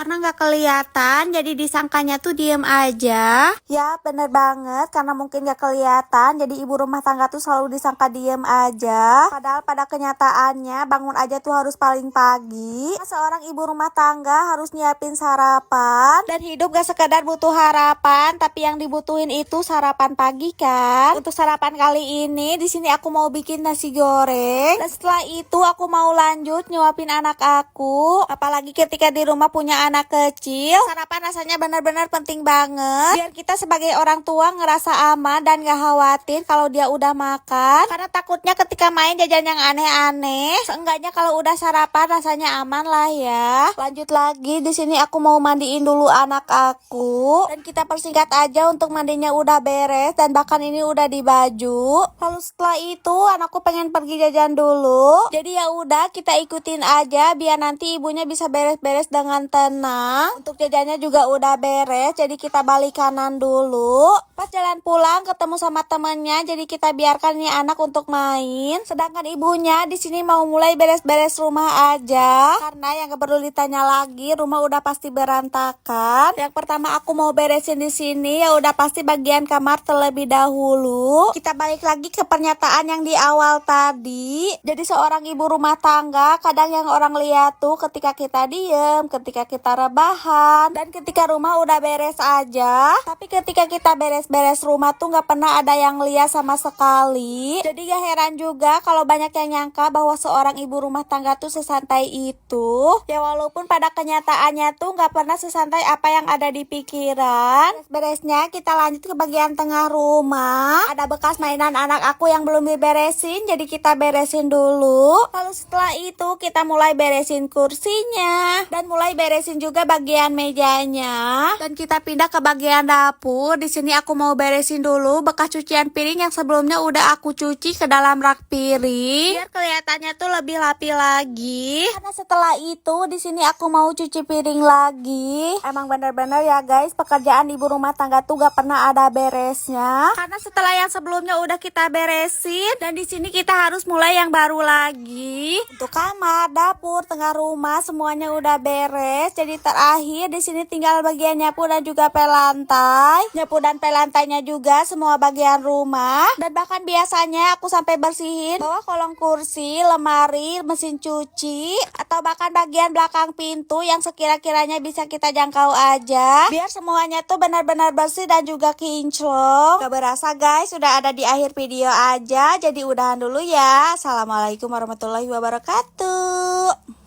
Karena nggak kelihatan, jadi disangkanya tuh diem aja. Ya bener banget, karena mungkin nggak kelihatan, jadi ibu rumah tangga tuh selalu disangka diem aja. Padahal pada kenyataannya bangun aja tuh harus paling pagi. Seorang ibu rumah tangga harus nyiapin sarapan. Dan hidup gak sekedar butuh harapan, tapi yang dibutuhin itu sarapan pagi kan. Untuk sarapan kali ini, di sini aku mau bikin nasi goreng. Dan setelah itu aku mau lanjut nyuapin anak aku. Apalagi ketika di rumah punya anak kecil, sarapan rasanya benar-benar penting banget. Biar kita sebagai orang tua ngerasa aman dan gak khawatir kalau dia udah makan. Karena takutnya ketika main jajan yang aneh-aneh. Seenggaknya kalau udah sarapan rasanya aman lah ya. Lanjut lagi, di sini aku mau mandiin dulu anak aku. Dan kita persingkat aja untuk mandinya udah beres dan bahkan ini udah di baju. Lalu setelah itu anakku pengen pergi jajan dulu. Jadi ya udah kita ikutin aja biar nanti ibunya bisa beres-beres dengan tenang. Untuk jajannya juga udah beres, jadi kita balik kanan dulu. Pas jalan pulang ketemu sama temennya, jadi kita biarkan nih anak untuk main. Sedangkan ibunya di sini mau mulai beres-beres rumah aja. Karena yang gak perlu ditanya lagi, rumah udah pasti berantakan. Yang pertama aku mau beresin di sini ya udah pasti bagian kamar terlebih dahulu. Kita balik lagi ke pernyataan yang di awal tadi. Jadi seorang ibu rumah tangga, kadang yang orang lihat tuh ketika kita diem, ketika kita rebahan, dan ketika rumah udah beres aja. Tapi ketika kita beres-beres rumah tuh gak pernah ada yang lihat sama sekali. Jadi gak heran juga kalau banyak yang nyangka bahwa seorang ibu rumah tangga tuh sesantai itu. Ya walaupun pada kenyataannya tuh gak pernah sesantai apa yang ada di pikiran. Beresnya kita lanjut ke bagian tengah rumah. Ada bekas mainan anak aku yang belum diberesin, jadi kita beresin dulu. Lalu setelah itu kita mulai beresin kursinya dan mulai beresin juga bagian mejanya. Dan kita pindah ke bagian dapur. Di sini aku mau beresin dulu bekas cucian piring yang sebelumnya udah aku cuci ke dalam rak piring biar kelihatannya tuh lebih rapi lagi. Karena setelah itu di sini aku mau cuci piring lagi. Emang bener-bener ya guys, pekerjaan ibu rumah tangga tuh gak pernah ada beresnya. Karena setelah yang sebelumnya udah kita beresin, dan di sini kita harus mulai yang baru lagi. Untuk kamar, dapur, tengah rumah semuanya udah beres. Jadi terakhir di sini tinggal bagian nyapu dan juga pel lantai. Nyapu dan pel lantainya juga semua bagian rumah. Dan bahkan biasanya aku sampai bersihin bawah kolong kursi, lemari, mesin cuci, atau bahkan bagian belakang pintu yang sekira-kiranya bisa kita jangkau aja. Biar semuanya tuh benar-benar bersih dan juga kinclong. Gak berasa guys, sudah ada di akhir video aja. Jadi udahan dulu ya. Assalamualaikum warahmatullahi wabarakatuh.